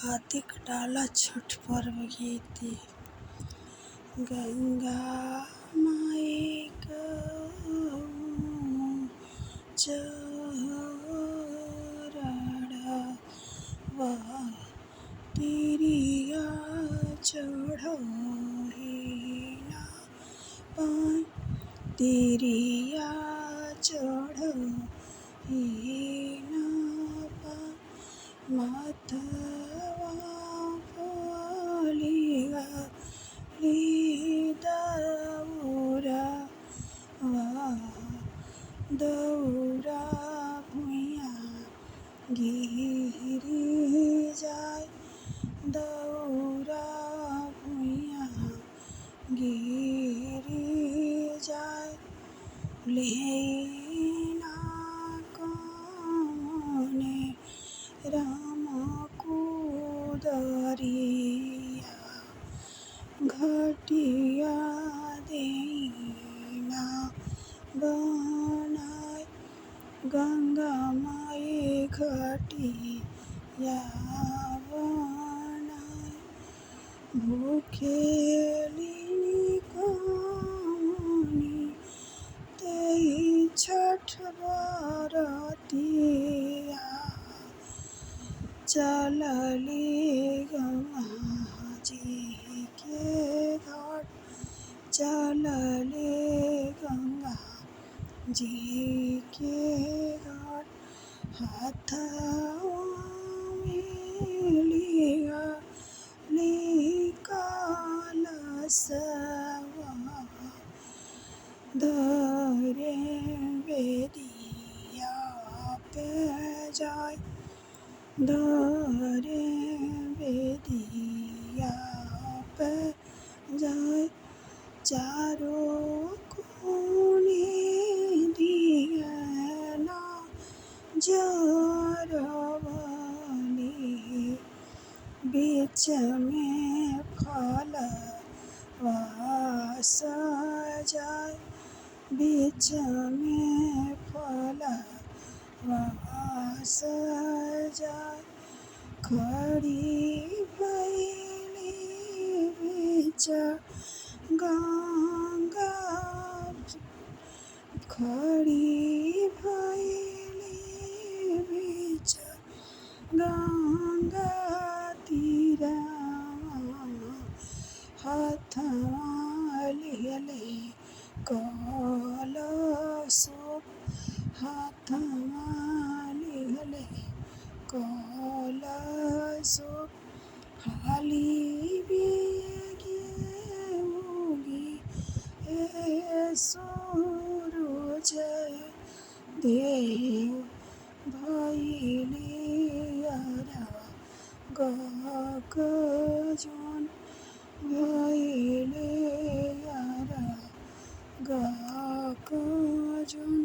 कार्तिक डाला छठ पर्व गीत गंगा माई कहूँ चरणवा तिरिया चढ़ही ना पान तिरिया चढ़ही ना पान माथवा पलिया दौरा भुइया गिरी जाय दौरा भुइया गिरी जाय लेना कौने राम कुदरिया घटिया देना बनाय गंगा माई घटिया बनाय भूखेलिनी कौनी तेई छठ बरतिया चलली गंगा जी के घाट चलली गंगा जी के घाट हाथवा में कलशवा धरे बेदिया पे जाय धरे बेदिया पे जाय चारों कोने दिया ना जरवली बीच में फलवा सजाय बीच में फलवा सजाय खड़ी भैली बीच गंगा खड़ी भैली बीच गंगा तीरवा हाथवा लिहले कलशोप हाथवा लिहले कलशोप हाली बेगे उगी सूरज देव भइले अरग जौन भइले अरग जौन।